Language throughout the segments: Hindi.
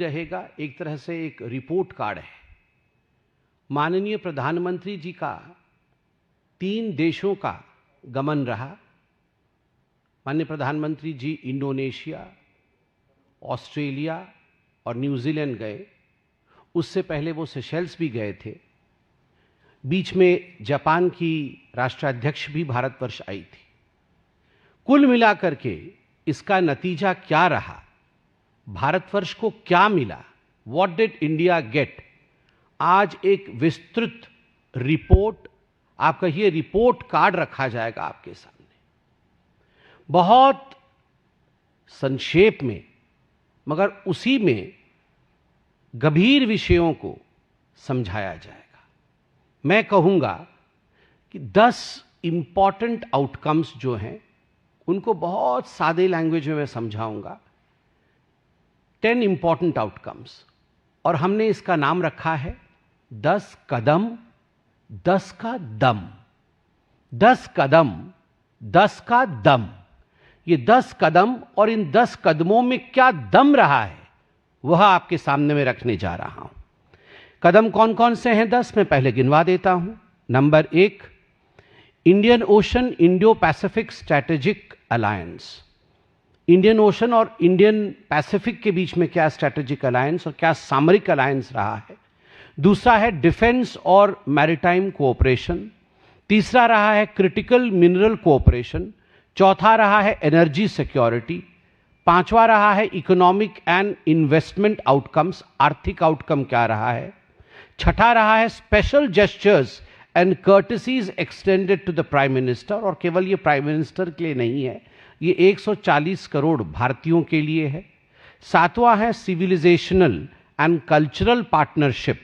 रहेगा, एक तरह से एक रिपोर्ट कार्ड है। माननीय प्रधानमंत्री जी का 3 देशों का गमन रहा। माननीय प्रधानमंत्री जी इंडोनेशिया, ऑस्ट्रेलिया और न्यूजीलैंड गए। उससे पहले वो सेशेल्स भी गए थे। बीच में जापान की राष्ट्राध्यक्ष भी भारतवर्ष आई थी। कुल मिलाकर के इसका नतीजा क्या रहा, भारतवर्ष को क्या मिला, व्हाट डिड इंडिया गेट, आज एक विस्तृत रिपोर्ट, आप कहिए रिपोर्ट कार्ड रखा जाएगा आपके सामने। बहुत संक्षेप में, मगर उसी में गंभीर विषयों को समझाया जाएगा। मैं कहूंगा कि 10 इंपॉर्टेंट आउटकम्स जो हैं उनको बहुत सादे लैंग्वेज में मैं समझाऊंगा। 10 इंपॉर्टेंट आउटकम्स, और हमने इसका नाम रखा है 10 कदम 10 का दम। 10 कदम 10 का दम। ये 10 कदम और इन 10 कदमों में क्या दम रहा है वह आपके सामने में रखने जा रहा हूं। कदम कौन कौन से हैं 10, मैं पहले गिनवा देता हूं। Number 1, Indian ocean Indo Pacific strategic alliance. Indian ocean और इंडियन पैसिफिक के बीच में क्या स्ट्रैटेजिक अलायंस और क्या सामरिक अलायंस रहा है। दूसरा है डिफेंस और मैरीटाइम कोऑपरेशन। तीसरा रहा है क्रिटिकल मिनरल कोऑपरेशन। चौथा रहा है एनर्जी सिक्योरिटी। पांचवा रहा है इकोनॉमिक एंड इन्वेस्टमेंट आउटकम्स, आर्थिक आउटकम क्या रहा है। छठा रहा है special gestures and courtesies extended to the prime minister, और केवल ये प्राइम मिनिस्टर के लिए नहीं है, ये 140 करोड़ भारतीयों के लिए है। सातवां है सिविलाइजेशनल एंड कल्चरल पार्टनरशिप,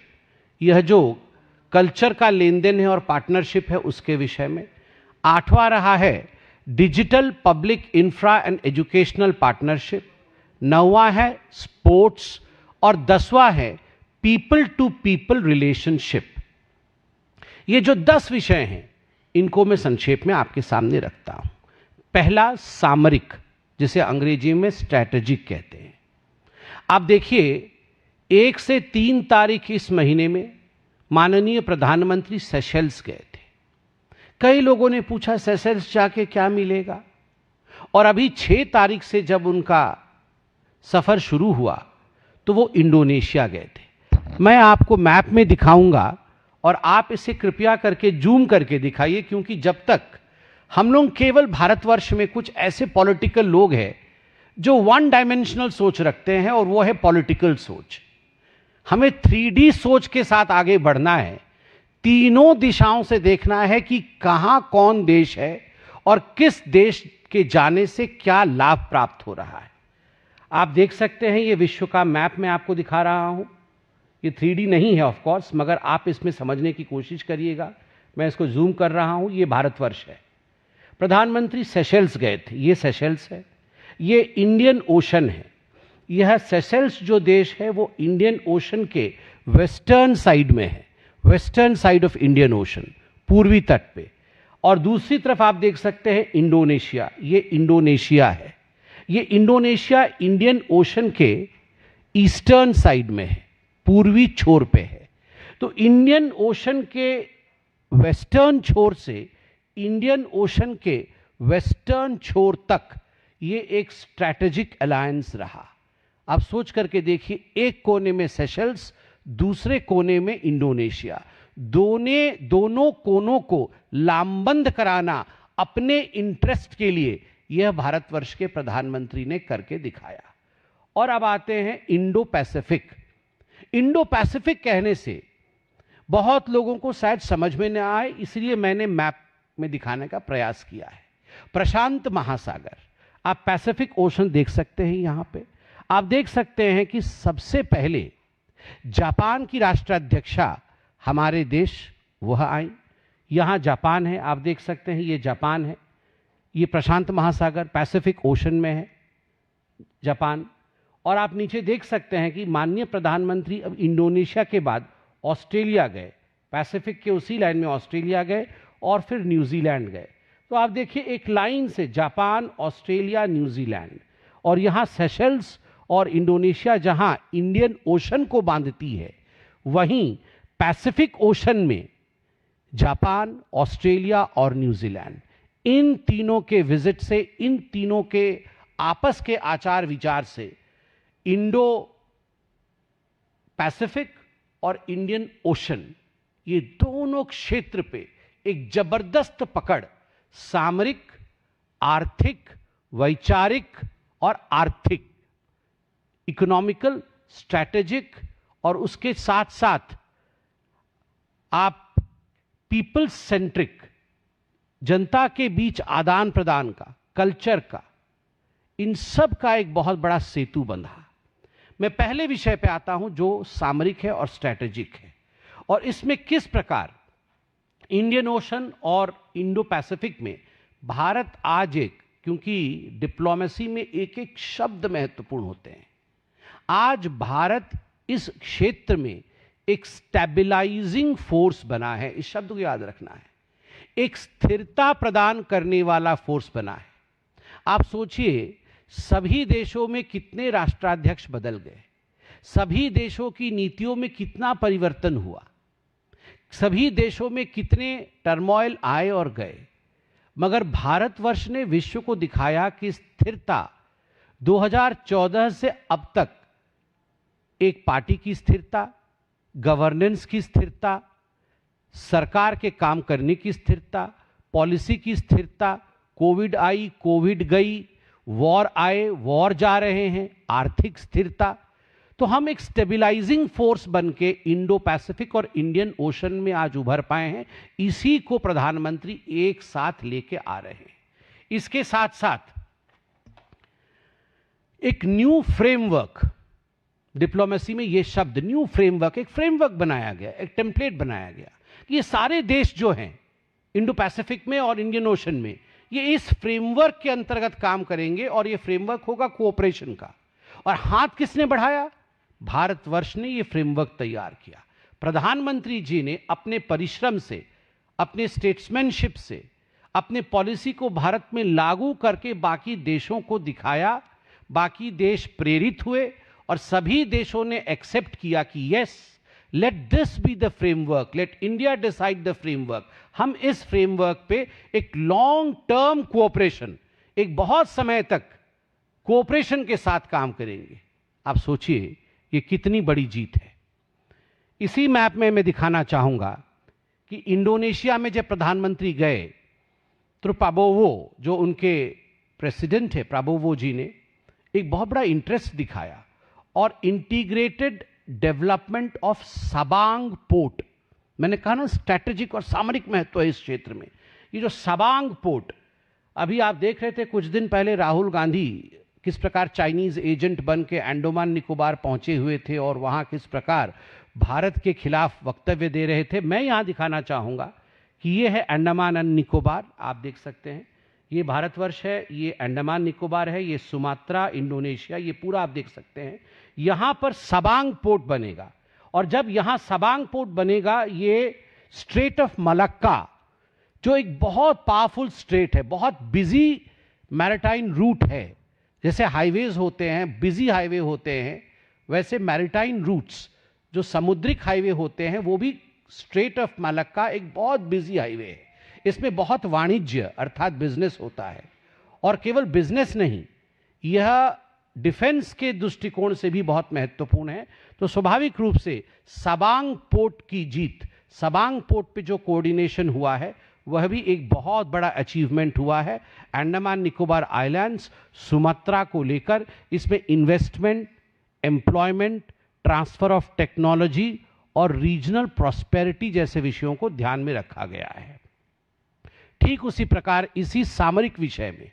यह जो कल्चर का लेन देन है और पार्टनरशिप है उसके विषय में। आठवां रहा है digital public infra and educational partnership. नौवां है स्पोर्ट्स, और 10वां है पीपल टू पीपल रिलेशनशिप। ये जो 10 विषय हैं इनको मैं संक्षेप में आपके सामने रखता हूं। पहला सामरिक, जिसे अंग्रेजी में स्ट्रैटेजिक कहते हैं। आप देखिए 1 से 3 तारीख इस महीने में माननीय प्रधानमंत्री सेशेल्स गए थे। कई लोगों ने पूछा सेशेल्स जाके क्या मिलेगा, और अभी 6 तारीख से जब उनका सफर शुरू हुआ तो वो इंडोनेशिया गए थे। मैं आपको मैप में दिखाऊंगा और आप इसे कृपया करके जूम करके दिखाइए, क्योंकि जब तक हम लोग केवल भारतवर्ष में कुछ ऐसे पॉलिटिकल लोग हैं जो 1 डायमेंशनल सोच रखते हैं, और वो है पॉलिटिकल सोच। हमें 3D सोच के साथ आगे बढ़ना है। तीनों दिशाओं से देखना है कि कहां कौन देश है और किस देश के जाने से क्या लाभ प्राप्त हो रहा है। आप देख सकते हैं ये विश्व का मैप मैं आपको दिखा रहा हूं। ये 3D नहीं है ऑफ कोर्स, मगर आप इसमें समझने की कोशिश करिएगा। मैं इसको जूम कर रहा हूं। ये भारतवर्ष है। प्रधानमंत्री सेशेल्स गए थे, ये सेशेल्स है। ये इंडियन ओशन है। यह सेशेल्स जो देश है वो इंडियन ओशन के वेस्टर्न साइड में है, western side of Indian ocean, पूर्वी तट पे। और दूसरी तरफ आप देख सकते हैं इंडोनेशिया, ये इंडोनेशिया है। ये इंडोनेशिया इंडियन ओशन के ईस्टर्न साइड में है, पूर्वी छोर पे है। तो इंडियन ओशन के वेस्टर्न छोर से इंडियन ओशन के वेस्टर्न छोर तक ये एक स्ट्रैटेजिक अलायंस रहा। आप सोच करके देखिए, एक कोने में सेशेल्स, दूसरे कोने में इंडोनेशिया। दोनों कोनों को लामबंद कराना अपने इंटरेस्ट के लिए यह भारतवर्ष के प्रधानमंत्री ने करके दिखाया। और अब आते हैं इंडो पैसिफिक। इंडो पैसिफिक कहने से बहुत लोगों को शायद समझ में न आए, इसलिए मैंने मैप में दिखाने का प्रयास किया है। प्रशांत महासागर, आप पैसिफिक ओशन देख सकते हैं। यहां पे आप देख सकते हैं कि सबसे पहले जापान की राष्ट्राध्यक्षा हमारे देश वह आई। यहां जापान है, आप देख सकते हैं ये जापान है। ये प्रशांत महासागर पैसिफिक ओशन में है जापान। और आप नीचे देख सकते हैं कि माननीय प्रधानमंत्री अब इंडोनेशिया के बाद ऑस्ट्रेलिया गए, पैसिफिक के उसी लाइन में ऑस्ट्रेलिया गए और फिर न्यूजीलैंड गए। तो आप देखिए एक लाइन से जापान, ऑस्ट्रेलिया, न्यूजीलैंड, और यहां सेशेल्स और इंडोनेशिया जहां इंडियन ओशन को बांधती है, वहीं पैसिफिक ओशन में जापान, ऑस्ट्रेलिया और न्यूजीलैंड, इन तीनों के विजिट से, इन तीनों के आपस के आचार विचार से इंडो पैसिफिक और इंडियन ओशन, ये दोनों क्षेत्र पे एक जबरदस्त पकड़ सामरिक, आर्थिक, वैचारिक और आर्थिक, इकोनॉमिकल, स्ट्रैटेजिक और उसके साथ साथ आप पीपल सेंट्रिक, जनता के बीच आदान प्रदान का, कल्चर का, इन सब का एक बहुत बड़ा सेतु बंधा। मैं पहले विषय पे आता हूं जो सामरिक है और स्ट्रैटेजिक है, और इसमें किस प्रकार इंडियन ओशन और इंडो पैसिफिक में भारत आज एक, क्योंकि डिप्लोमेसी में एक एक शब्द महत्वपूर्ण होते हैं, आज भारत इस क्षेत्र में एक स्टेबलाइजिंग फोर्स बना है। इस शब्द को याद रखना है, एक स्थिरता प्रदान करने वाला फोर्स बना है। आप सोचिए, सभी देशों में कितने राष्ट्राध्यक्ष बदल गए, सभी देशों की नीतियों में कितना परिवर्तन हुआ, सभी देशों में कितने टर्मोइल आए और गए, मगर भारतवर्ष ने विश्व को दिखाया कि स्थिरता 2014 से अब तक एक पार्टी की स्थिरता, गवर्नेंस की स्थिरता, सरकार के काम करने की स्थिरता, पॉलिसी की स्थिरता, कोविड आई, कोविड गई, वॉर आए, वॉर जा रहे हैं, आर्थिक स्थिरता, तो हम एक स्टेबलाइजिंग फोर्स बन के इंडो पैसिफिक और इंडियन ओशन में आज उभर पाए हैं। इसी को प्रधानमंत्री एक साथ लेके आ रहे हैं। इसके साथ साथ एक न्यू फ्रेमवर्क, डिप्लोमेसी में यह शब्द न्यू फ्रेमवर्क, एक फ्रेमवर्क बनाया गया, एक टेम्पलेट बनाया गया कि ये सारे देश जो हैं इंडो पैसिफिक में और इंडियन ओशन में, ये इस फ्रेमवर्क के अंतर्गत काम करेंगे और ये फ्रेमवर्क होगा कोऑपरेशन का। और हाथ किसने बढ़ाया? भारतवर्ष ने ये फ्रेमवर्क तैयार किया। प्रधानमंत्री जी ने अपने परिश्रम से, अपने स्टेट्समैनशिप से, अपने पॉलिसी को भारत में लागू करके बाकी देशों को दिखाया, बाकी देश प्रेरित हुए और सभी देशों ने एक्सेप्ट किया कि yes, let this be the framework, let India decide the framework. हम इस फ्रेमवर्क पे एक लॉन्ग टर्म कोऑपरेशन, एक बहुत समय तक कोऑपरेशन के साथ काम करेंगे। आप सोचिए ये कितनी बड़ी जीत है। इसी मैप में मैं दिखाना चाहूंगा कि इंडोनेशिया में जब प्रधानमंत्री गए तो प्राबोवो, जो उनके प्रेसिडेंट है, प्राबोवो जी ने एक बहुत बड़ा इंटरेस्ट दिखाया और integrated development of Sabang port, मैंने कहा ना स्ट्रैटेजिक और सामरिक महत्व है इस क्षेत्र में। ये जो सबांग पोर्ट, अभी आप देख रहे थे कुछ दिन पहले राहुल गांधी किस प्रकार चाइनीज एजेंट बन के अंडमान निकोबार पहुंचे हुए थे और वहां किस प्रकार भारत के खिलाफ वक्तव्य दे रहे थे। मैं यहां दिखाना चाहूंगा कि ये है अंडमान एंड निकोबार, आप देख सकते हैं, ये भारतवर्ष है, ये अंडमान निकोबार है, ये सुमात्रा, इंडोनेशिया, ये पूरा आप देख सकते हैं। यहां पर सबांग पोर्ट बनेगा और जब यहां सबांग पोर्ट बनेगा, ये स्ट्रेट ऑफ मलक्का, जो एक बहुत पावरफुल स्ट्रेट है, बहुत बिजी मैरिटाइम रूट है, जैसे हाईवेज होते हैं, बिजी हाईवे होते हैं, वैसे मैरिटाइम रूट्स जो समुद्रिक हाईवे होते हैं, वो भी स्ट्रेट ऑफ मलक्का एक बहुत बिजी हाईवे है। इसमें बहुत वाणिज्य अर्थात बिजनेस होता है और केवल बिजनेस नहीं, यह डिफेंस के दृष्टिकोण से भी बहुत महत्वपूर्ण है। तो स्वाभाविक रूप से सबांग पोर्ट की जीत, सबांग पोर्ट पे जो कोऑर्डिनेशन हुआ है वह भी एक बहुत बड़ा अचीवमेंट हुआ है। अंडमान निकोबार आइलैंड्स, सुमात्रा को लेकर इसमें investment, employment, transfer of technology और रीजनल प्रॉस्पेरिटी जैसे विषयों को ध्यान में रखा गया है। ठीक उसी प्रकार इसी सामरिक विषय में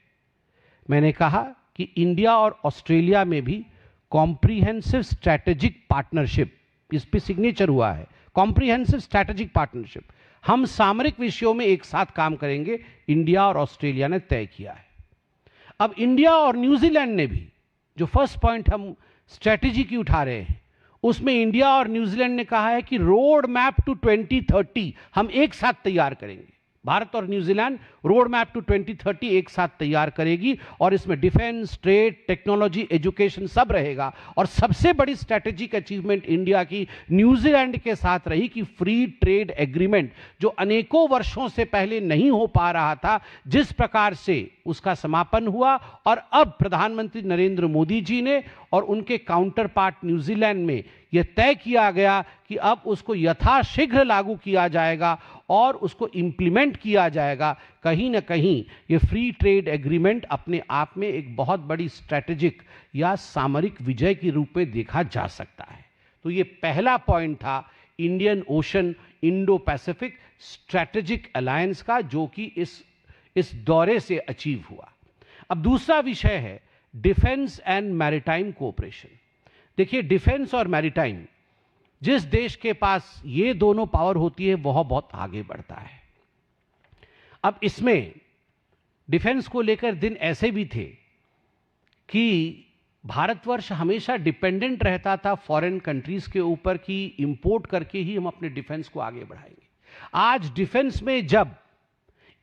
मैंने कहा कि इंडिया और ऑस्ट्रेलिया में भी कॉम्प्रिहेंसिव स्ट्रैटेजिक पार्टनरशिप, इस पे सिग्नेचर हुआ है, कॉम्प्रिहेंसिव स्ट्रैटेजिक पार्टनरशिप। हम सामरिक विषयों में एक साथ काम करेंगे, इंडिया और ऑस्ट्रेलिया ने तय किया है। अब इंडिया और न्यूजीलैंड ने भी, जो फर्स्ट पॉइंट हम स्ट्रैटेजी की उठा रहे हैं, उसमें इंडिया और न्यूजीलैंड ने कहा है कि रोड मैप टू 2030 हम एक साथ तैयार करेंगे। भारत और न्यूजीलैंड रोड मैप टू 2030 एक साथ तैयार करेगी और इसमें डिफेंस, ट्रेड, टेक्नोलॉजी, एजुकेशन सब रहेगा। और सबसे बड़ी स्ट्रैटेजिक अचीवमेंट इंडिया की न्यूजीलैंड के साथ रही कि फ्री ट्रेड एग्रीमेंट जो अनेकों वर्षों से पहले नहीं हो पा रहा था, जिस प्रकार से उसका समापन हुआ और अब प्रधानमंत्री नरेंद्र मोदी जी ने और उनके काउंटर पार्ट न्यूजीलैंड में यह तय किया गया कि अब उसको यथाशीघ्र लागू किया जाएगा और उसको इंप्लीमेंट किया जाएगा। कहीं ना कहीं ये फ्री ट्रेड एग्रीमेंट अपने आप में एक बहुत बड़ी स्ट्रैटेजिक या सामरिक विजय के रूप में देखा जा सकता है। तो ये पहला पॉइंट था Indian ocean Indo Pacific strategic alliance का, जो कि इस दौरे से अचीव हुआ। अब दूसरा विषय है डिफेंस एंड मैरीटाइम कोऑपरेशन। देखिए, डिफेंस और मैरीटाइम, जिस देश के पास ये दोनों पावर होती है वह बहुत आगे बढ़ता है। अब इसमें डिफेंस को लेकर दिन ऐसे भी थे कि भारतवर्ष हमेशा डिपेंडेंट रहता था फॉरेन कंट्रीज के ऊपर कि इंपोर्ट करके ही हम अपने डिफेंस को आगे बढ़ाएंगे। आज डिफेंस में जब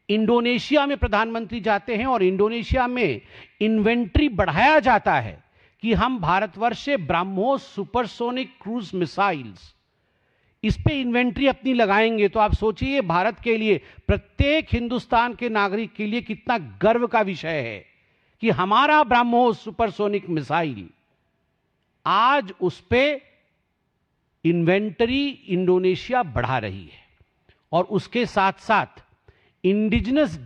इंडोनेशिया में प्रधानमंत्री जाते हैं और इंडोनेशिया में इन्वेंट्री बढ़ाया जाता है कि हम भारतवर्ष से ब्रह्मोस सुपरसोनिक क्रूज मिसाइल्स इस पे इन्वेंट्री अपनी लगाएंगे, तो आप सोचिए भारत के लिए, प्रत्येक हिंदुस्तान के नागरिक के लिए कितना गर्व का विषय है कि हमारा ब्रह्मोस सुपरसोनिक मिसाइल, आज उस पे इन्वेंटरी इंडोनेशिया बढ़ा रही है। और उसके साथ साथ इंडिजिनस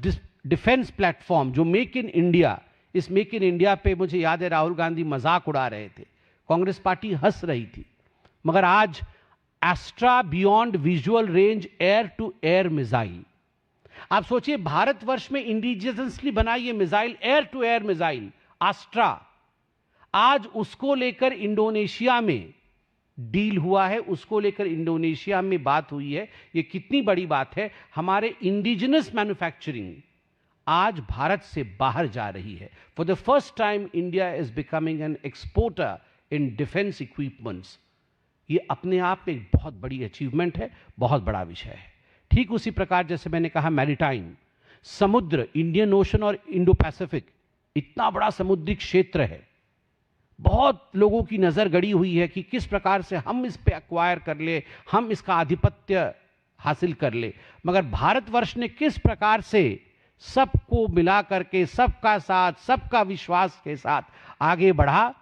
डिफेंस प्लेटफॉर्म जो मेक इन इंडिया, इस मेक इन इंडिया पे मुझे याद है राहुल गांधी मजाक उड़ा रहे थे, कांग्रेस पार्टी हंस रही थी, मगर आज Astra beyond visual range air to air missile, आप सोचिए भारतवर्ष में इंडिजिनसली बना ये missile, air to air missile Astra, आज उसको लेकर इंडोनेशिया में डील हुआ है, उसको लेकर इंडोनेशिया में बात हुई है। ये कितनी बड़ी बात है, हमारे इंडिजिनस मैन्युफैक्चरिंग आज भारत से बाहर जा रही है। For the first time India is becoming an exporter in defence equipments. ये अपने आप में एक बहुत बड़ी अचीवमेंट है, बहुत बड़ा विषय है। ठीक उसी प्रकार जैसे मैंने कहा मैरीटाइम, समुद्र, इंडियन ओशन और इंडो पैसिफिक इतना बड़ा समुद्री क्षेत्र है, बहुत लोगों की नजर गड़ी हुई है कि किस प्रकार से हम इस पे एक्वायर कर ले, हम इसका आधिपत्य हासिल कर ले, मगर भारतवर्ष ने किस प्रकार से सबको मिला करके, सबका साथ, सबका विश्वास के साथ आगे बढ़ा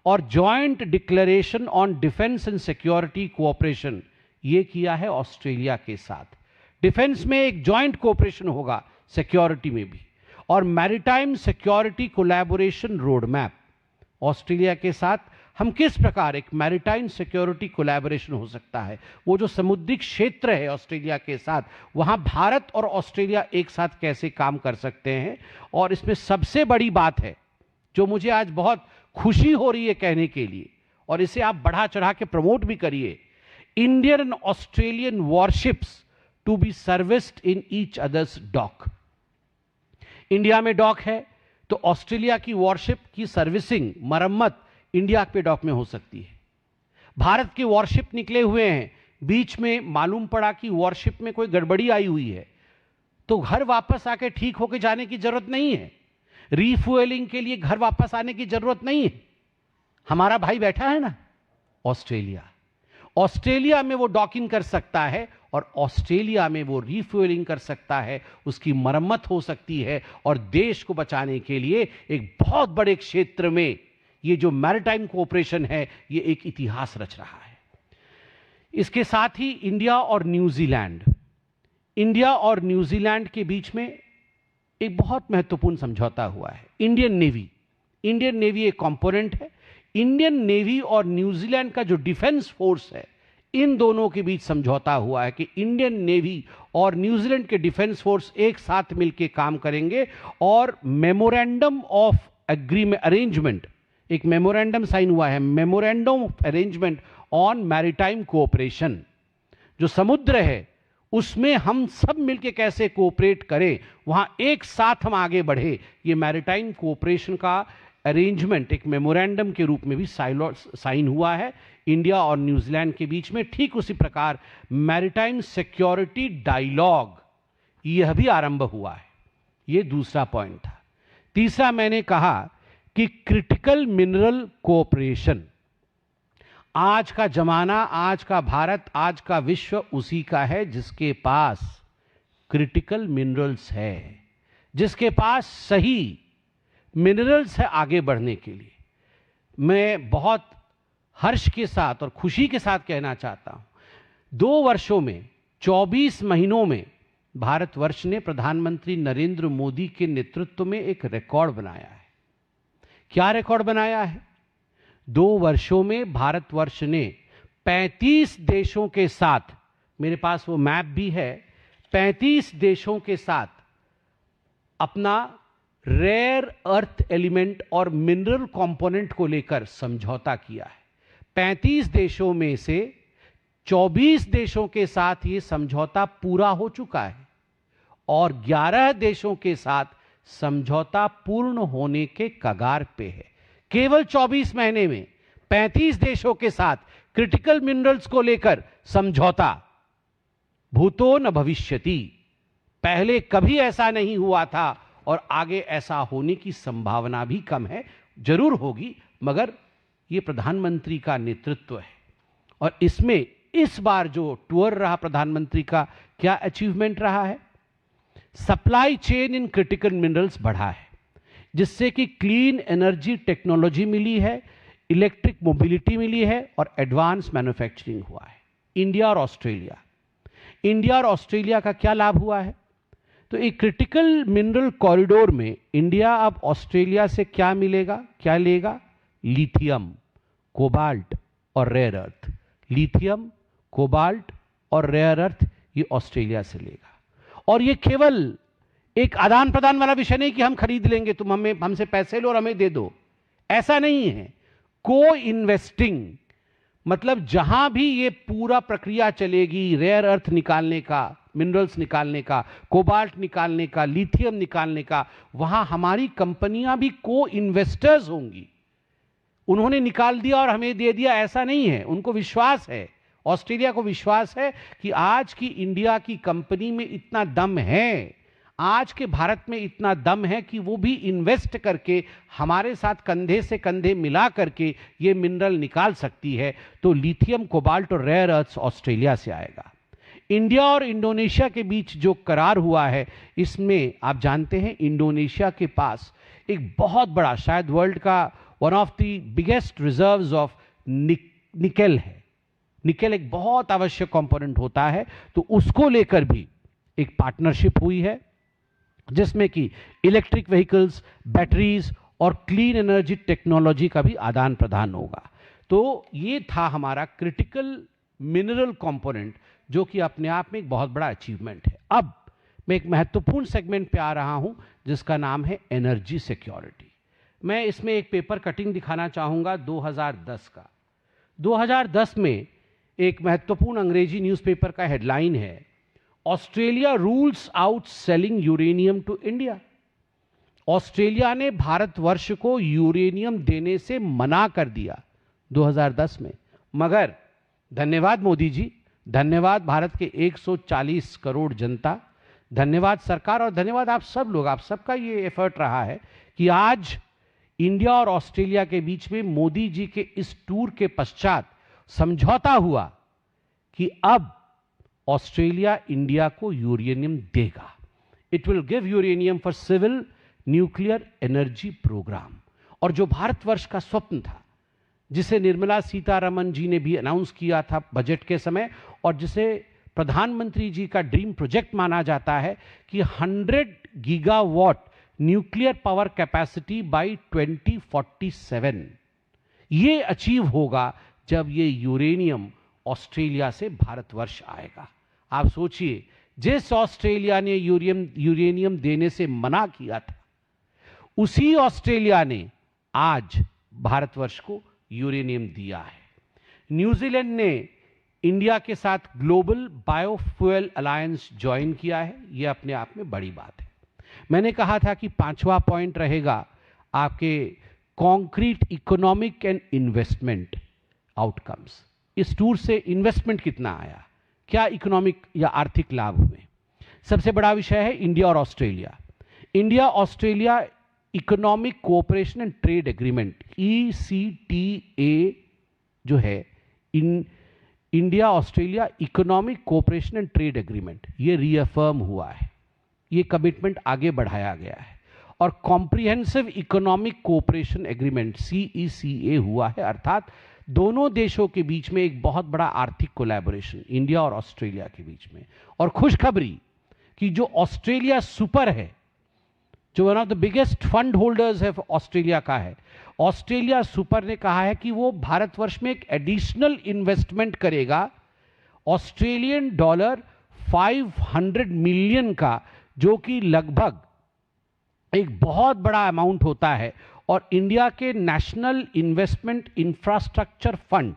और joint declaration on defence and security cooperation ये किया है ऑस्ट्रेलिया के साथ। डिफेंस में एक जॉइंट कोऑपरेशन होगा, सिक्योरिटी में भी, और maritime security collaboration road map Australia के साथ हम किस प्रकार एक मैरीटाइम सिक्योरिटी कोलैबोरेशन हो सकता है। वो जो समुद्री क्षेत्र है ऑस्ट्रेलिया के साथ, वहां भारत और ऑस्ट्रेलिया एक साथ कैसे काम कर सकते हैं। और इसमें सबसे बड़ी बात है जो मुझे आज बहुत खुशी हो रही है कहने के लिए, और इसे आप बढ़ा चढ़ा के प्रमोट भी करिए, Indian and Australian warships to be serviced in each others dock. India में डॉक है तो ऑस्ट्रेलिया की वॉरशिप की सर्विसिंग, मरम्मत इंडिया के डॉक में हो सकती है। भारत के वॉरशिप निकले हुए हैं, बीच में मालूम पड़ा कि वॉरशिप में कोई गड़बड़ी आई हुई है, तो घर वापस आके ठीक होके जाने की जरूरत नहीं है, रीफ्यूएलिंग के लिए घर वापस आने की जरूरत नहीं है। हमारा भाई बैठा है ना ऑस्ट्रेलिया, ऑस्ट्रेलिया में वो डॉकिंग कर सकता है और ऑस्ट्रेलिया में वो रीफ्यूएलिंग कर सकता है, उसकी मरम्मत हो सकती है, और देश को बचाने के लिए एक बहुत बड़े क्षेत्र में ये जो मैरीटाइम कोऑपरेशन है ये एक इतिहास रच रहा है। इसके साथ ही इंडिया और न्यूजीलैंड के बीच में एक बहुत महत्वपूर्ण समझौता हुआ है। इंडियन नेवी एक कंपोनेंट है। इंडियन नेवी और न्यूजीलैंड का जो डिफेंस फोर्स है, इन दोनों के बीच समझौता हुआ है कि इंडियन नेवी और न्यूजीलैंड के डिफेंस फोर्स एक साथ मिलकर काम करेंगे और मेमोरेंडम ऑफ अरेंजमेंट, एक मेमोरेंडम साइन हुआ है, memorandum of arrangement on maritime cooperation. जो समुद्र है उसमें हम सब मिलके कैसे कोऑपरेट करें, वहां एक साथ हम आगे बढ़े, ये मैरीटाइम कोऑपरेशन का अरेंजमेंट एक मेमोरेंडम के रूप में भी साइन हुआ है इंडिया और न्यूजीलैंड के बीच में। ठीक उसी प्रकार मैरीटाइम सिक्योरिटी डायलॉग, यह भी आरंभ हुआ है। यह दूसरा पॉइंट था। तीसरा मैंने कहा कि क्रिटिकल मिनरल कोऑपरेशन, आज का जमाना, आज का भारत, आज का विश्व उसी का है जिसके पास क्रिटिकल मिनरल्स है, जिसके पास सही मिनरल्स है आगे बढ़ने के लिए। मैं बहुत हर्ष के साथ और खुशी के साथ कहना चाहता हूं, 2 वर्षों में 24 महीनों में भारतवर्ष ने प्रधानमंत्री नरेंद्र मोदी के नेतृत्व में एक रिकॉर्ड बनाया है। क्या रिकॉर्ड बनाया है? 2 वर्षों में भारतवर्ष ने 35 देशों के साथ, मेरे पास वो मैप भी है, 35 देशों के साथ अपना रेयर अर्थ एलिमेंट और मिनरल कंपोनेंट को लेकर समझौता किया है। 35 देशों में से 24 देशों के साथ ये समझौता पूरा हो चुका है और 11 देशों के साथ समझौता पूर्ण होने के कगार पे है। केवल 24 महीने में 35 देशों के साथ क्रिटिकल मिनरल्स को लेकर समझौता। भूतो न भविष्यति, पहले कभी ऐसा नहीं हुआ था और आगे ऐसा होने की संभावना भी कम है। जरूर होगी, मगर यह प्रधानमंत्री का नेतृत्व है। और इसमें इस बार जो टूर रहा प्रधानमंत्री का, क्या अचीवमेंट रहा है? Supply chain in critical minerals बढ़ा है, जिससे कि क्लीन एनर्जी टेक्नोलॉजी मिली है, इलेक्ट्रिक मोबिलिटी मिली है और एडवांस मैन्युफैक्चरिंग हुआ है। इंडिया और ऑस्ट्रेलिया का क्या लाभ हुआ है? तो एक क्रिटिकल मिनरल कॉरिडोर में इंडिया अब ऑस्ट्रेलिया से क्या मिलेगा, क्या लेगा? लिथियम, कोबाल्ट और रेयर अर्थ। लिथियम, कोबाल्ट और रेयर अर्थ ये ऑस्ट्रेलिया से लेगा। और ये केवल एक आदान प्रदान वाला विषय नहीं कि हम खरीद लेंगे, तुम हमसे पैसे लो और हमें दे दो, ऐसा नहीं है। को इन्वेस्टिंग, मतलब जहां भी ये पूरा प्रक्रिया चलेगी, रेयर अर्थ निकालने का, मिनरल्स निकालने का, कोबाल्ट निकालने का, लिथियम निकालने का, वहां हमारी कंपनियां भी को इन्वेस्टर्स होंगी। उन्होंने निकाल दिया और हमें दे दिया, ऐसा नहीं है। उनको विश्वास है, ऑस्ट्रेलिया को विश्वास है कि आज की इंडिया की कंपनी में इतना दम है, आज के भारत में इतना दम है कि वो भी इन्वेस्ट करके हमारे साथ कंधे से कंधे मिला करके ये मिनरल निकाल सकती है। तो लिथियम, कोबाल्ट और रेयर अर्थ्स ऑस्ट्रेलिया से आएगा। इंडिया और इंडोनेशिया के बीच जो करार हुआ है, इसमें आप जानते हैं इंडोनेशिया के पास एक बहुत बड़ा, शायद वर्ल्ड का one of the biggest reserves of nickel है। निकेल एक बहुत आवश्यक कंपोनेंट होता है, तो उसको लेकर भी एक पार्टनरशिप हुई है, जिसमें कि इलेक्ट्रिक व्हीकल्स, बैटरीज और क्लीन एनर्जी टेक्नोलॉजी का भी आदान प्रदान होगा। तो ये था हमारा क्रिटिकल मिनरल कंपोनेंट, जो कि अपने आप में एक बहुत बड़ा अचीवमेंट है। अब मैं एक महत्वपूर्ण सेगमेंट पे आ रहा हूं, जिसका नाम है एनर्जी सिक्योरिटी। मैं इसमें एक पेपर कटिंग दिखाना चाहूंगा 2010 का। 2010 में एक महत्वपूर्ण अंग्रेजी न्यूज़पेपर का हेडलाइन है, Australia rules out selling uranium two India. Australia ने भारतवर्ष को यूरेनियम देने से मना कर दिया 2010 में। मगर धन्यवाद मोदी जी, धन्यवाद भारत के 140 करोड़ जनता, धन्यवाद सरकार और धन्यवाद आप सब लोग, आप सबका ये एफर्ट रहा है कि आज इंडिया और ऑस्ट्रेलिया के बीच में मोदी जी के इस टूर के पश्चात समझौता हुआ कि अब ऑस्ट्रेलिया इंडिया को यूरेनियम देगा। It will give uranium for civil nuclear energy programme. और जो भारतवर्ष का स्वप्न था, जिसे निर्मला सीतारमण जी ने भी अनाउंस किया था बजट के समय, और जिसे प्रधानमंत्री जी का ड्रीम प्रोजेक्ट माना जाता है कि 100 gigawatt nuclear power capacity by 2047, ये अचीव होगा जब ये यूरेनियम ऑस्ट्रेलिया से भारतवर्ष आएगा। आप सोचिए, जिस ऑस्ट्रेलिया ने यूरेनियम देने से मना किया था, उसी ऑस्ट्रेलिया ने आज भारतवर्ष को यूरेनियम दिया है। न्यूजीलैंड ने इंडिया के साथ ग्लोबल बायोफ्यूल अलायंस ज्वाइन किया है, यह अपने आप में बड़ी बात है। मैंने कहा था कि 5वां पॉइंट रहेगा आपके concrete economic and investment outcomes. इस टूर से इन्वेस्टमेंट कितना आया, क्या इकोनॉमिक या आर्थिक लाभ हुए। सबसे बड़ा विषय है इंडिया और Australia. India Australia economic cooperation and trade agreement, ECTA जो है, India Australia economic cooperation and trade agreement, ये रीअफर्म हुआ है, ये कमिटमेंट आगे बढ़ाया गया है। और comprehensive economic cooperation agreement CECA हुआ है, अर्थात दोनों देशों के बीच में एक बहुत बड़ा आर्थिक कोलैबोरेशन इंडिया और ऑस्ट्रेलिया के बीच में। और खुशखबरी कि जो ऑस्ट्रेलिया सुपर है, जो one of the biggest fund holders है ऑस्ट्रेलिया का है, ऑस्ट्रेलिया सुपर ने कहा है कि वो भारतवर्ष में एक एडिशनल इन्वेस्टमेंट करेगा ऑस्ट्रेलियन डॉलर 500 मिलियन का, जो कि लगभग एक बहुत बड़ा अमाउंट होता है। और इंडिया के national investment infrastructure fund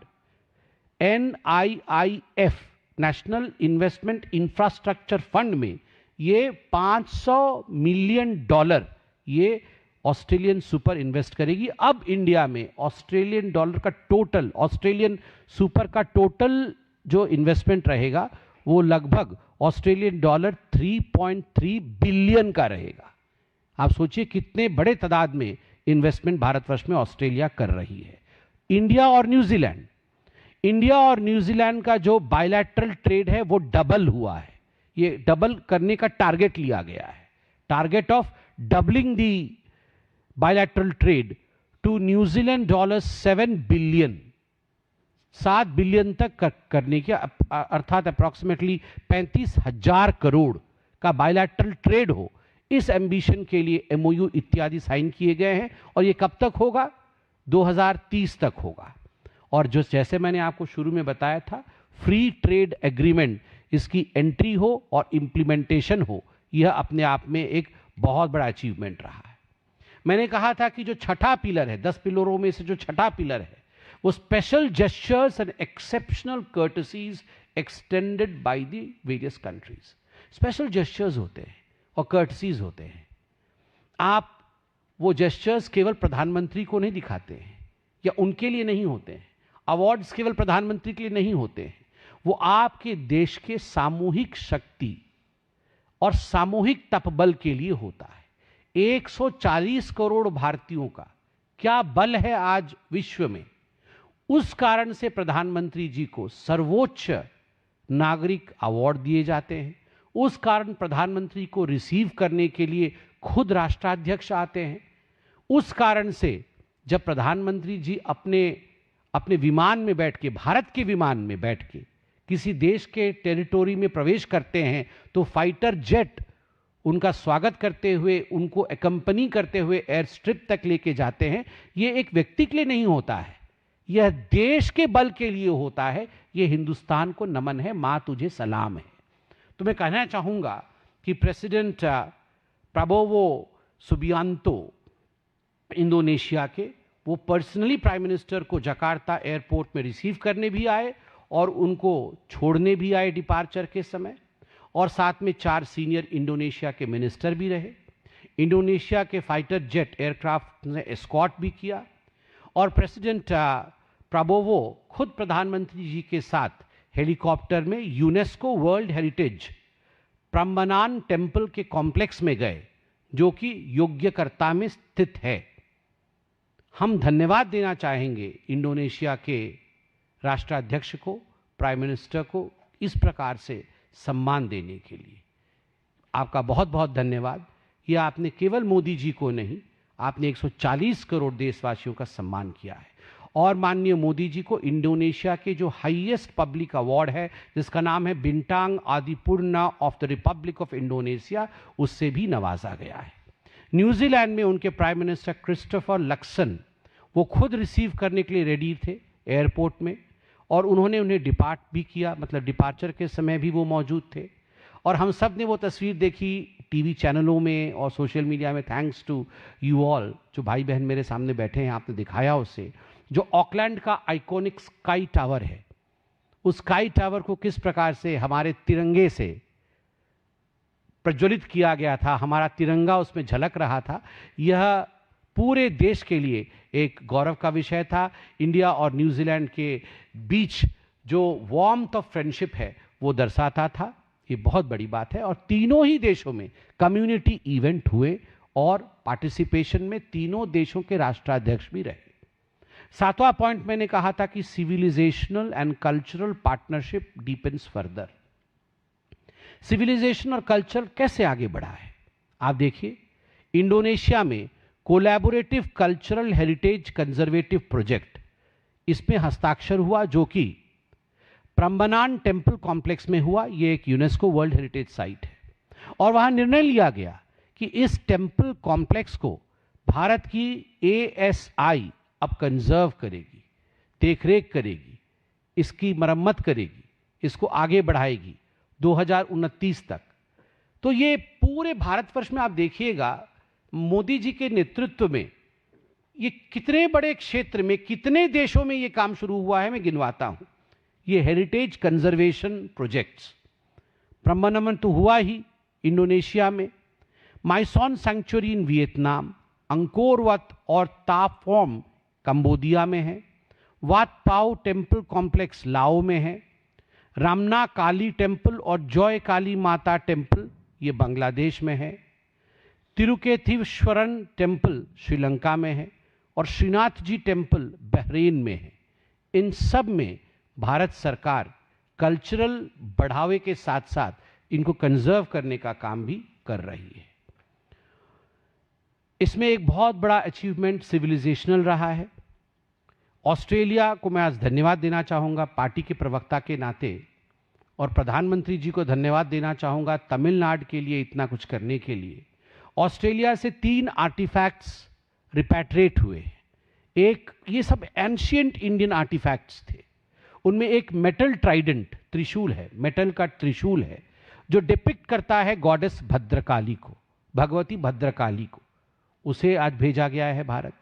NIIF, national investment infrastructure fund में ये $500 मिलियन ये ऑस्ट्रेलियन सुपर इन्वेस्ट करेगी। अब इंडिया में ऑस्ट्रेलियन डॉलर का टोटल, ऑस्ट्रेलियन सुपर का टोटल जो इन्वेस्टमेंट रहेगा वो लगभग ऑस्ट्रेलियन डॉलर 3.3 बिलियन का रहेगा। आप सोचिए कितने बड़े तादाद में इन्वेस्टमेंट भारतवर्ष में ऑस्ट्रेलिया कर रही है। इंडिया और न्यूजीलैंड, इंडिया और न्यूजीलैंड का जो बायलैटरल ट्रेड है वो डबल हुआ है, ये डबल करने का टारगेट लिया गया है, target of doubling the bilateral trade to New Zealand dollar 7 billion, 7 billion तक करने की, अर्थात अप्रॉक्सीमेटली 35,000 करोड़ का बायलैटरल ट्रेड हो। इस एम्बिशन के लिए MOU इत्यादि साइन किए गए हैं और ये कब तक होगा? 2030 तक होगा। और जो जैसे मैंने आपको शुरू में बताया था, फ्री ट्रेड एग्रीमेंट, इसकी एंट्री हो और इंप्लीमेंटेशन हो, यह अपने आप में एक बहुत बड़ा अचीवमेंट रहा है। मैंने कहा था कि जो छठा पिलर है, 10 पिलरों में से जो छठा पिलर है वो special gestures and exceptional courtesies extended by the various countries. Special gestures होते हैं और कर्टसीज होते हैं। आप वो जेस्चर्स केवल प्रधानमंत्री को नहीं दिखाते हैं या उनके लिए नहीं होते हैं, अवार्ड्स केवल प्रधानमंत्री के लिए नहीं होते हैं, वो आपके देश के सामूहिक शक्ति और सामूहिक तपबल के लिए होता है। 140 करोड़ भारतीयों का क्या बल है आज विश्व में, उस कारण से प्रधानमंत्री जी को सर्वोच्च नागरिक अवार्ड दिए जाते हैं। उस कारण प्रधानमंत्री को रिसीव करने के लिए खुद राष्ट्राध्यक्ष आते हैं। उस कारण से जब प्रधानमंत्री जी अपने विमान में बैठ के, भारत के विमान में बैठ के किसी देश के टेरिटोरी में प्रवेश करते हैं तो फाइटर जेट उनका स्वागत करते हुए, उनको एकम्पनी करते हुए एयर स्ट्रिप तक लेके जाते हैं। ये एक व्यक्ति के लिए नहीं होता है, यह देश के बल के लिए होता है। यह हिंदुस्तान को नमन है, मां तुझे सलाम है। तो मैं कहना चाहूंगा कि प्रेसिडेंट प्राबोवो सुबियांतो इंडोनेशिया के, वो पर्सनली प्राइम मिनिस्टर को जकार्ता एयरपोर्ट में रिसीव करने भी आए और उनको छोड़ने भी आए डिपार्चर के समय, और साथ में 4 सीनियर इंडोनेशिया के मिनिस्टर भी रहे। इंडोनेशिया के फाइटर जेट एयरक्राफ्ट ने एस्कॉर्ट भी किया और प्रेसिडेंट प्राबोवो खुद प्रधानमंत्री जी के साथ हेलीकॉप्टर में यूनेस्को वर्ल्ड हेरिटेज प्रम्बनान टेम्पल के कॉम्प्लेक्स में गए, जो कि योग्यकर्ता में स्थित है। हम धन्यवाद देना चाहेंगे इंडोनेशिया के राष्ट्राध्यक्ष को, प्राइम मिनिस्टर को, इस प्रकार से सम्मान देने के लिए। आपका बहुत बहुत धन्यवाद। यह आपने केवल मोदी जी को नहीं, आपने 140 करोड़ देशवासियों का सम्मान किया है। और माननीय मोदी जी को इंडोनेशिया के जो हाईएस्ट पब्लिक अवार्ड है, जिसका नाम है Bintang Adipurna of the Republic of Indonesia, उससे भी नवाजा गया है। न्यूजीलैंड में उनके प्राइम मिनिस्टर क्रिस्टोफर लक्सन, वो खुद रिसीव करने के लिए रेडी थे एयरपोर्ट में, और उन्होंने उन्हें डिपार्ट भी किया, मतलब डिपार्चर के समय भी वो मौजूद थे। और हम सब ने वो तस्वीर देखी टीवी चैनलों में और सोशल मीडिया में। थैंक्स टू यू ऑल, जो भाई बहन मेरे सामने बैठे हैं, आपने दिखाया उसे, जो ऑकलैंड का आइकॉनिक स्काई टावर है, उस स्काई टावर को किस प्रकार से हमारे तिरंगे से प्रज्वलित किया गया था, हमारा तिरंगा उसमें झलक रहा था। यह पूरे देश के लिए एक गौरव का विषय था। इंडिया और न्यूजीलैंड के बीच जो वार्मथ ऑफ फ्रेंडशिप है वो दर्शाता था। ये बहुत बड़ी बात है। और तीनों ही देशों में कम्युनिटी इवेंट हुए और पार्टिसिपेशन में तीनों देशों के राष्ट्राध्यक्ष भी रहे। सातवां पॉइंट मैंने कहा था कि civilisational and cultural partnership deepens further. Civilisation और कल्चर कैसे आगे बढ़ा है आप देखिए, इंडोनेशिया में collaborative cultural heritage conservative project, इसमें हस्ताक्षर हुआ जो कि प्रम्बनान टेम्पल कॉम्प्लेक्स में हुआ। यह एक यूनेस्को वर्ल्ड हेरिटेज साइट है और वहां निर्णय लिया गया कि इस टेम्पल कॉम्प्लेक्स को भारत की ASI अब कंजर्व करेगी, देखरेख करेगी, इसकी मरम्मत करेगी, इसको आगे बढ़ाएगी 2029 तक। तो ये पूरे भारतवर्ष में आप देखिएगा मोदी जी के नेतृत्व में ये कितने बड़े क्षेत्र में, कितने देशों में ये काम शुरू हुआ है, मैं गिनवाता हूं। ये हेरिटेज कंजर्वेशन प्रोजेक्ट्स, प्रम्बनम तो हुआ ही इंडोनेशिया में, माइसॉन सैंक्चुरी इन वियतनाम, अंकोर वत और ताफोम कंबोडिया में है, वात पाओ टेम्पल कॉम्प्लेक्स लाओ में है, रामना काली टेम्पल और जॉय काली माता टेम्पल ये बांग्लादेश में है, तिरुकेथीश्वरन टेम्पल श्रीलंका में है और श्रीनाथ जी टेम्पल बहरीन में है। इन सब में भारत सरकार कल्चरल बढ़ावे के साथ साथ इनको कंजर्व करने का काम भी कर रही है। इसमें एक बहुत बड़ा अचीवमेंट सिविलाइजेशनल रहा है। ऑस्ट्रेलिया को मैं आज धन्यवाद देना चाहूँगा पार्टी के प्रवक्ता के नाते, और प्रधानमंत्री जी को धन्यवाद देना चाहूँगा तमिलनाडु के लिए इतना कुछ करने के लिए। ऑस्ट्रेलिया से 3 आर्टिफैक्ट्स रिपैट्रिएट हुए। एक, ये सब एंशिएंट इंडियन आर्टिफैक्ट्स थे, उनमें एक मेटल ट्राइडेंट त्रिशूल है, मेटल का त्रिशूल है जो डिपिक्ट करता है गॉडेस भद्रकाली को, भगवती भद्रकाली को, उसे आज भेजा गया है भारत।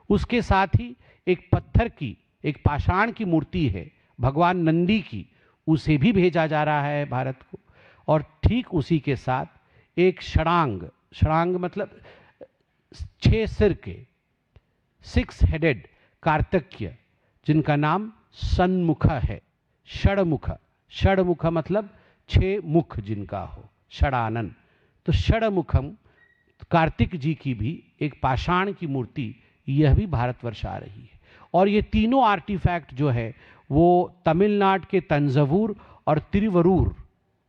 उसके साथ ही एक पत्थर की, एक पाषाण की मूर्ति है भगवान नंदी की, उसे भी भेजा जा रहा है भारत को। और ठीक उसी के साथ एक षडांग, षडांग मतलब 6 सिर के, 6 हेडेड कार्तिक्य, जिनका नाम सन्मुख है, षडमुख, षडमुख मतलब 6 मुख जिनका हो, षडानन, तो षडमुखम कार्तिक जी की भी एक पाषाण की मूर्ति, यह भी भारतवर्ष आ रही है। और ये तीनों आर्टिफैक्ट जो है वो तमिलनाडु के तंजावुर और तिरुवरूर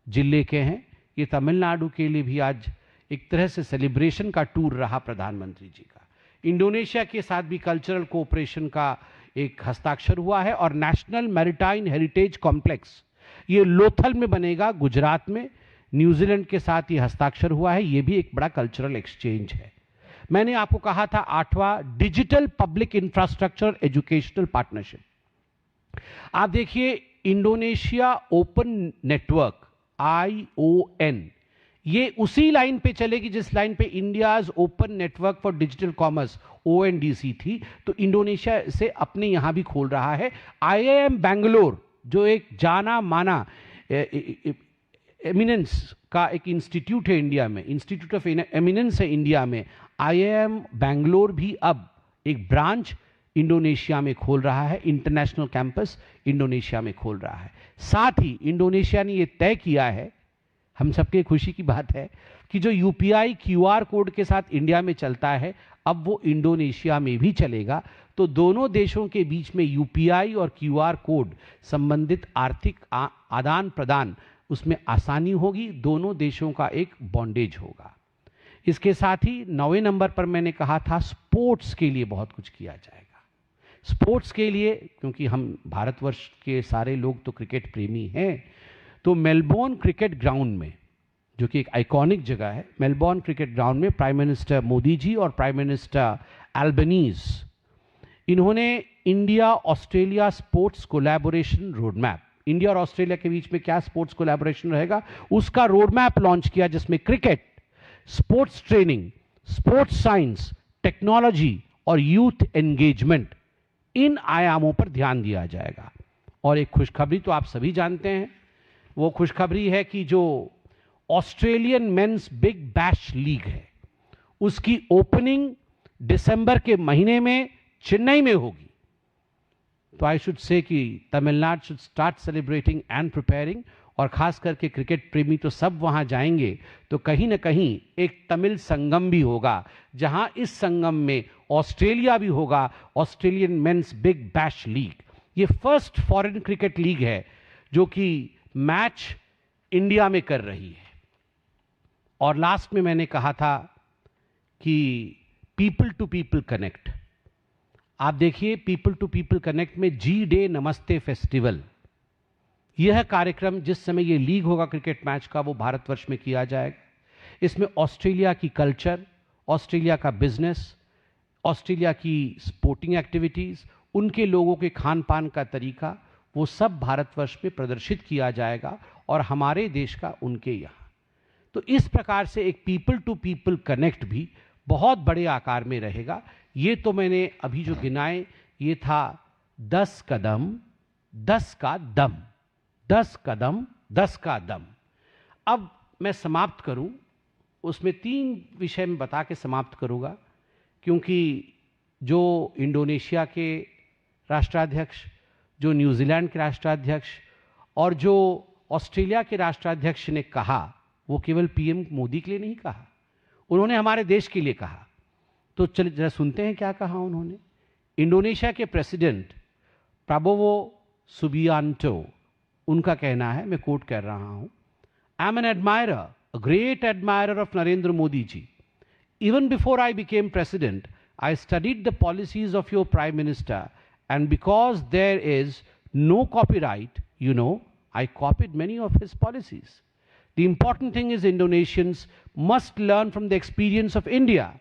जिले के हैं। ये तमिलनाडु के लिए भी आज एक तरह से सेलिब्रेशन का टूर रहा प्रधानमंत्री जी का। इंडोनेशिया के साथ भी कल्चरल कोऑपरेशन का एक हस्ताक्षर हुआ है और नेशनल मैरिटाइम हेरिटेज कॉम्प्लेक्स ये लोथल में बनेगा, गुजरात में। न्यूजीलैंड के साथ ये हस्ताक्षर हुआ है, ये भी एक बड़ा कल्चरल एक्सचेंज है। मैंने आपको कहा था 8वां digital public infrastructure educational partnership. आप देखिए इंडोनेशिया ओपन नेटवर्क ION, ये उसी लाइन पे चलेगी जिस लाइन पे India's open network for digital commerce ONDC थी, तो इंडोनेशिया से अपने यहां भी खोल रहा है। IIM बैंगलोर जो एक जाना माना एमिनेंस का एक इंस्टीट्यूट है इंडिया में, इंस्टीट्यूट ऑफ एमिनेंस है इंडिया में, IIM बैंगलोर भी अब एक ब्रांच इंडोनेशिया में खोल रहा है, इंटरनेशनल कैंपस इंडोनेशिया में खोल रहा है। साथ ही इंडोनेशिया ने यह तय किया है, हम सबके खुशी की बात है, कि जो UPI QR कोड के साथ इंडिया में चलता है अब वो इंडोनेशिया में भी चलेगा। तो दोनों देशों के बीच में UPI और QR कोड संबंधित आर्थिक आदान प्रदान, उसमें आसानी होगी, दोनों देशों का एक बॉन्डेज होगा। इसके साथ ही 9वें नंबर पर मैंने कहा था स्पोर्ट्स के लिए बहुत कुछ किया जाएगा। स्पोर्ट्स के लिए, क्योंकि हम भारतवर्ष के सारे लोग तो क्रिकेट प्रेमी हैं, तो मेलबोर्न क्रिकेट ग्राउंड में, जो कि एक आइकॉनिक जगह है, मेलबोर्न क्रिकेट ग्राउंड में प्राइम मिनिस्टर मोदी जी और प्राइम मिनिस्टर एल्बनीज, इन्होंने India Australia sports collaboration road map, India और ऑस्ट्रेलिया के बीच में क्या स्पोर्ट्स कोलैबोरेशन रहेगा उसका रोड मैप लॉन्च किया, जिसमें cricket, sports training, sports science, technology और यूथ एंगेजमेंट, इन आयामों पर ध्यान दिया जाएगा। और एक खुशखबरी तो आप सभी जानते हैं, वो खुशखबरी है कि जो Australian men's Big Bash League है उसकी ओपनिंग दिसंबर के महीने में चेन्नई में होगी। तो आई शुड से कि Tamil Nadu should start celebrating and preparing और खास करके क्रिकेट प्रेमी तो सब वहां जाएंगे, तो कहीं ना कहीं एक तमिल संगम भी होगा, जहां इस संगम में ऑस्ट्रेलिया भी होगा, Australian men's Big Bash League. ये फर्स्ट फॉरेन क्रिकेट लीग है जो कि मैच इंडिया में कर रही है। और लास्ट में मैंने कहा था कि पीपल टू पीपल कनेक्ट। आप देखिए, पीपल टू पीपल कनेक्ट में जी डे नमस्ते फेस्टिवल, यह कार्यक्रम जिस समय ये लीग होगा क्रिकेट मैच का, वो भारतवर्ष में किया जाएगा। इसमें ऑस्ट्रेलिया की कल्चर, ऑस्ट्रेलिया का बिजनेस, ऑस्ट्रेलिया की स्पोर्टिंग एक्टिविटीज़, उनके लोगों के खान पान का तरीका, वो सब भारतवर्ष में प्रदर्शित किया जाएगा और हमारे देश का उनके यहाँ। तो इस प्रकार से एक पीपल टू पीपल कनेक्ट भी बहुत बड़े आकार में रहेगा। ये तो मैंने अभी जो गिनाए, ये था 10 कदम 10 का दम, 10 कदम 10 का दम। अब मैं समाप्त करूं, उसमें 3 विषय में बता के समाप्त करूंगा, क्योंकि जो इंडोनेशिया के राष्ट्राध्यक्ष, जो न्यूजीलैंड के राष्ट्राध्यक्ष और जो ऑस्ट्रेलिया के राष्ट्राध्यक्ष ने कहा, वो केवल पीएम मोदी के लिए नहीं कहा, उन्होंने हमारे देश के लिए कहा। तो चलिए जरा सुनते हैं क्या कहा उन्होंने। इंडोनेशिया के प्रेसिडेंट प्राबोवो सुबियांटो, उनका कहना है, मैं कोट कर रहा हूं, I am an admirer, a great admirer of Narendra Modi ji. Even before I became president, I studied the policies of your prime minister, and because there is no copyright, I copied many of his policies. The important thing is Indonesians must learn from the experience of India.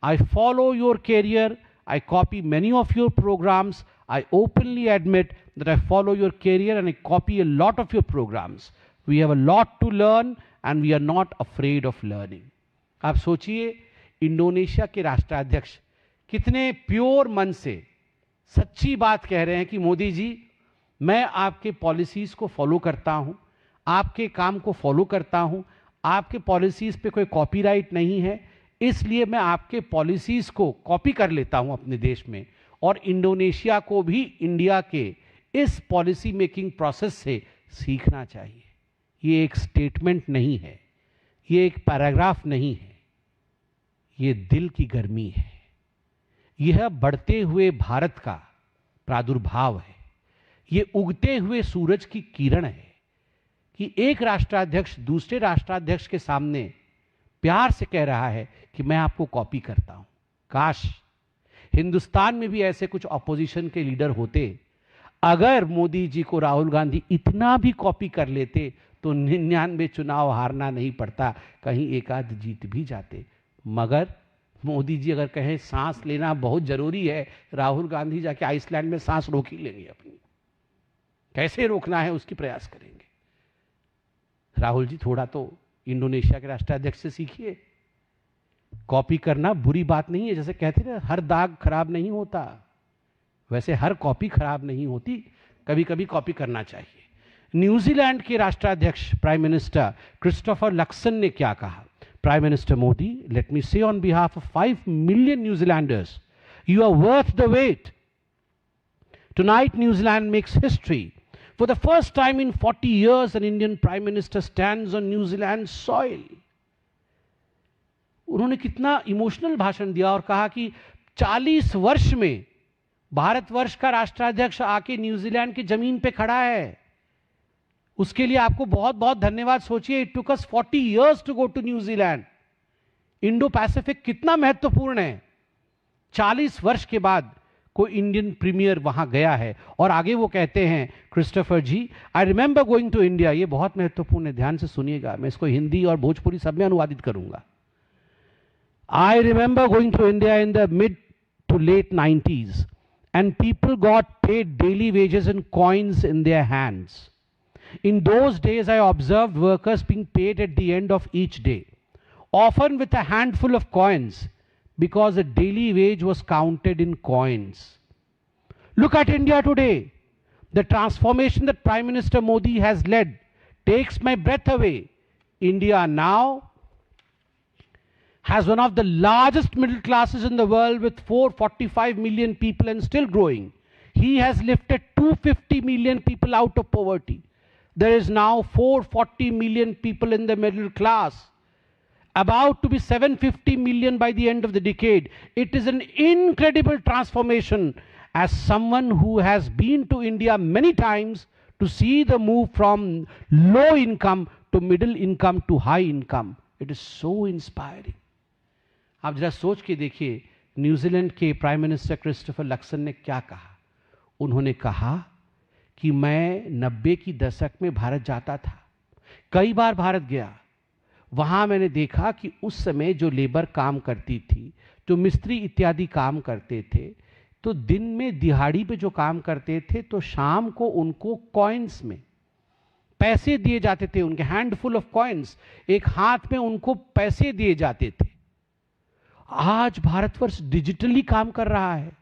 I follow your career, I copy many of your programs, I openly admit that I follow your career and I copy a lot of your programs. We have a lot to learn and we are not afraid of learning. आप सोचिए, इंडोनेशिया के राष्ट्राध्यक्ष कितने प्योर मन से सच्ची बात कह रहे हैं कि मोदी जी, मैं आपके पॉलिसीज को फॉलो करता हूं, आपके काम को फॉलो करता हूं, आपके पॉलिसीज पे कोई कॉपीराइट नहीं है, इसलिए मैं आपके पॉलिसीज को कॉपी कर लेता हूं अपने देश में, और इंडोनेशिया को भी इंडिया के इस पॉलिसी मेकिंग प्रोसेस से सीखना चाहिए। ये एक स्टेटमेंट नहीं है, ये एक पैराग्राफ नहीं है, ये दिल की गर्मी है, यह बढ़ते हुए भारत का प्रादुर्भाव है, ये उगते हुए सूरज की किरण है कि एक राष्ट्राध्यक्ष दूसरे राष्ट्राध्यक्ष के सामने प्यार से कह रहा है कि मैं आपको कॉपी करता हूं। काश हिंदुस्तान में भी ऐसे कुछ ऑपोजिशन के लीडर होते। अगर मोदी जी को राहुल गांधी इतना भी कॉपी कर लेते तो 99 चुनाव हारना नहीं पड़ता, कहीं एक आध जीत भी जाते। मगर मोदी जी अगर कहें सांस लेना बहुत जरूरी है, राहुल गांधी जाके आइसलैंड में सांस रोक ही लेंगे अपनी। कैसे रोकना है उसकी प्रयास करेंगे। राहुल जी थोड़ा तो इंडोनेशिया के राष्ट्राध्यक्ष से सीखिए। कॉपी करना बुरी बात नहीं है, जैसे कहते हैं हर दाग खराब नहीं होता, वैसे हर कॉपी खराब नहीं होती, कभी कभी कॉपी करना चाहिए। न्यूजीलैंड के राष्ट्राध्यक्ष प्राइम मिनिस्टर क्रिस्टोफर लक्सन ने क्या कहा? Prime Minister Modi, let me say on behalf of 5 million New Zealanders, you are worth the wait. Tonight, New Zealand makes history. For the first time in 40 years, an Indian Prime Minister stands on New Zealand's soil. उन्होंने कितना इमोशनल भाषण दिया और कहा कि 40 वर्ष में भारतवर्ष का राष्ट्राध्यक्ष आके न्यूजीलैंड की जमीन पे खड़ा है, उसके लिए आपको बहुत बहुत धन्यवाद। सोचिए, it took us 40 years to go to New Zealand. Indo Pacific कितना महत्वपूर्ण है, 40 वर्ष के बाद कोई इंडियन प्रीमियर वहां गया है। और आगे वो कहते हैं, Christopher ji, I remember going to India, ये बहुत महत्वपूर्ण है, ध्यान से सुनिएगा, मैं इसको हिंदी और भोजपुरी सब में अनुवादित करूंगा। I remember going to India in the mid to late 90s and people got paid daily wages in coins in their hands. In those days, I observed workers being paid at the end of each day, often with a handful of coins, because a daily wage was counted in coins. Look at India today. The transformation that Prime Minister Modi has led takes my breath away. India now has one of the largest middle classes in the world with 445 million people and still growing. He has lifted 250 million people out of poverty. There is now 440 million people in the middle class, about to be 750 million by the end of the decade. It is an incredible transformation. As someone who has been to India many times, to see the move from low income to middle income to high income, it is so inspiring. आप जरा सोच के देखिए, न्यूजीलैंड के प्राइम मिनिस्टर क्रिस्टोफर लक्सन ने क्या कहा। उन्होंने कहा कि मैं 90 की दशक में भारत जाता था, कई बार भारत गया। वहां मैंने देखा कि उस समय जो लेबर काम करती थी, जो मिस्त्री इत्यादि काम करते थे, तो दिन में दिहाड़ी पे जो काम करते थे, तो शाम को उनको कॉइन्स में पैसे दिए जाते थे, उनके हैंडफुल ऑफ कॉइन्स, एक हाथ में उनको पैसे दिए जाते थे। आज भारतवर्ष डिजिटली काम कर रहा है,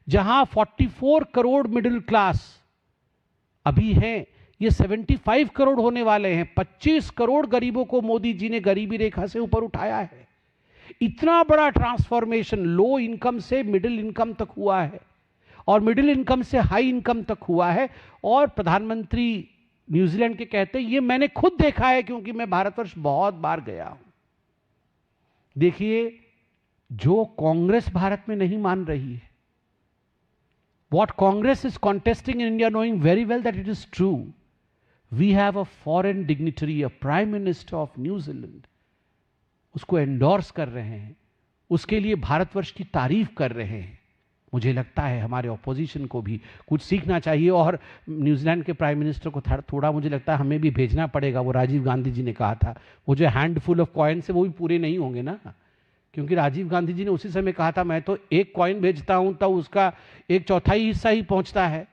जहां 44 करोड़ मिडिल क्लास अभी हैं, ये 75 करोड़ होने वाले हैं। 25 करोड़ गरीबों को मोदी जी ने गरीबी रेखा से ऊपर उठाया है। इतना बड़ा ट्रांसफॉर्मेशन लो इनकम से मिडिल इनकम तक हुआ है, और मिडिल इनकम से हाई इनकम तक हुआ है। और प्रधानमंत्री न्यूजीलैंड के कहते हैं, ये मैंने खुद देखा है, क्योंकि मैं भारतवर्ष बहुत बार गया हूं। देखिए, जो कांग्रेस भारत में नहीं मान रही है, what Congress is contesting in India, knowing very well that it is true, we have a foreign dignitary, a Prime Minister of New Zealand, उसको एंडोर्स कर रहे हैं, उसके लिए भारतवर्ष की तारीफ कर रहे हैं। मुझे लगता है हमारे ऑपोजिशन को भी कुछ सीखना चाहिए, और न्यूजीलैंड के प्राइम मिनिस्टर को थोड़ा मुझे लगता है हमें भी भेजना पड़ेगा। वो राजीव गांधी जी ने कहा था, वो जो हैंडफुल ऑफ कॉइन से वो भी पूरे नहीं होंगे ना, क्योंकि राजीव गांधी जी ने उसी समय कहा था, मैं तो एक कॉइन भेजता हूं तो उसका 1/4 हिस्सा ही पहुंचता है,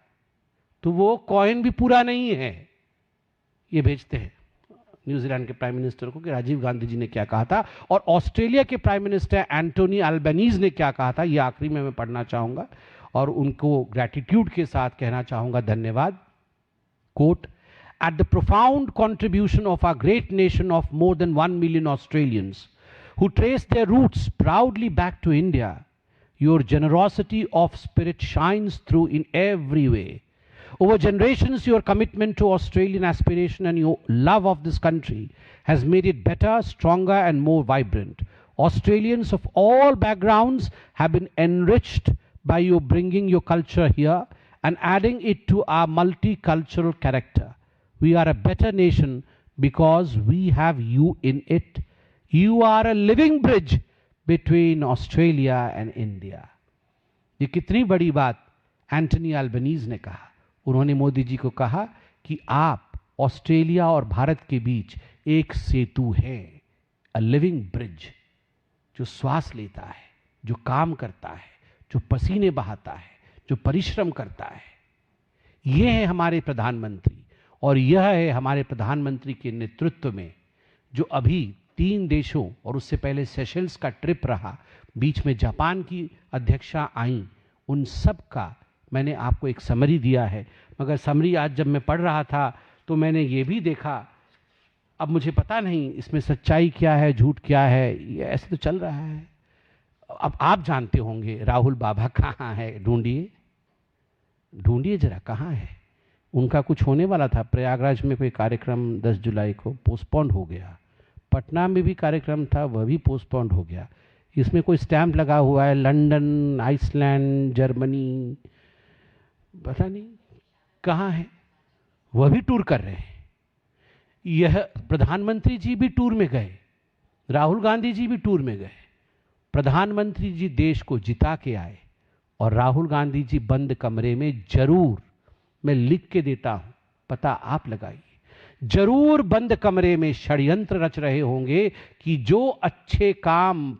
तो वो कॉइन भी पूरा नहीं है। ये भेजते हैं न्यूजीलैंड के प्राइम मिनिस्टर को कि राजीव गांधी जी ने क्या कहा था। और ऑस्ट्रेलिया के प्राइम मिनिस्टर एंटोनी अल्बनीज ने क्या कहा था, ये आखिरी में मैं पढ़ना चाहूंगा और उनको ग्रैटिट्यूड के साथ कहना चाहूंगा, धन्यवाद। Quote, at the profound contribution of our great nation of more than 1 million Australians who trace their roots proudly back to India, your generosity of spirit shines through in every way. Over generations, your commitment to Australian aspiration and your love of this country has made it better, stronger and more vibrant. Australians of all backgrounds have been enriched by you bringing your culture here and adding it to our multicultural character. We are a better nation because we have you in it. You are a living bridge between Australia and India. ये कितनी बड़ी बात एंटनी अल्बनीज ने कहा। उन्होंने मोदी जी को कहा कि आप ऑस्ट्रेलिया और भारत के बीच एक सेतु हैं, अ लिविंग ब्रिज, जो श्वास लेता है, जो काम करता है, जो पसीने बहाता है, जो परिश्रम करता है। ये है हमारे प्रधानमंत्री, और यह है हमारे प्रधानमंत्री के नेतृत्व में जो अभी 3 देशों और उससे पहले सेशल्स का ट्रिप रहा, बीच में जापान की अध्यक्षा आई, उन सब का मैंने आपको एक समरी दिया है। मगर समरी आज जब मैं पढ़ रहा था तो मैंने ये भी देखा, अब मुझे पता नहीं इसमें सच्चाई क्या है, झूठ क्या है, ये ऐसे तो चल रहा है। अब आप जानते होंगे राहुल बाबा कहाँ है, ढूंढिए ढूंढिए जरा, कहाँ है। उनका कुछ होने वाला था, प्रयागराज में कोई कार्यक्रम 10 जुलाई को पोस्टपोन्ड हो गया। पटना में भी कार्यक्रम था, वह भी पोस्टपोन्ड हो गया। इसमें कोई स्टैंप लगा हुआ है लंदन, आइसलैंड, जर्मनी, पता नहीं कहाँ है। वह भी टूर कर रहे हैं। यह प्रधानमंत्री जी भी टूर में गए, राहुल गांधी जी भी टूर में गए। प्रधानमंत्री जी देश को जिता के आए और राहुल गांधी जी बंद कमरे में जरूर, मैं लिख के देता हूं, पता आप लगाइए, जरूर बंद कमरे में षड्यंत्र रच रहे होंगे कि जो अच्छे काम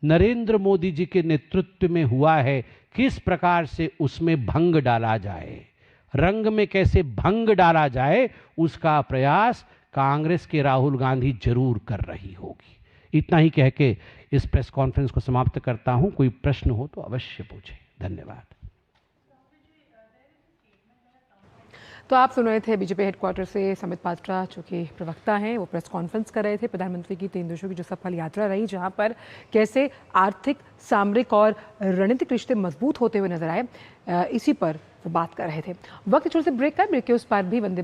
नरेंद्र मोदी जी के नेतृत्व में हुआ है, किस प्रकार से उसमें भंग डाला जाए, रंग में कैसे भंग डाला जाए, उसका प्रयास कांग्रेस के राहुल गांधी जरूर कर रही होगी। इतना ही कह के इस प्रेस कॉन्फ्रेंस को समाप्त करता हूं। कोई प्रश्न हो तो अवश्य पूछें। धन्यवाद। तो आप सुन रहे थे बीजेपी हेडक्वार्टर से समित पात्रा, जो कि प्रवक्ता हैं, वो प्रेस कॉन्फ्रेंस कर रहे थे। प्रधानमंत्री की 3 देशों की जो सफल यात्रा रही, जहां पर कैसे आर्थिक, सामरिक और रणनीतिक रिश्ते मजबूत होते हुए नजर आए, इसी पर वो बात कर रहे थे। वक्त छोटे से ब्रेक का, ब्रेक के उस पार भी वंदे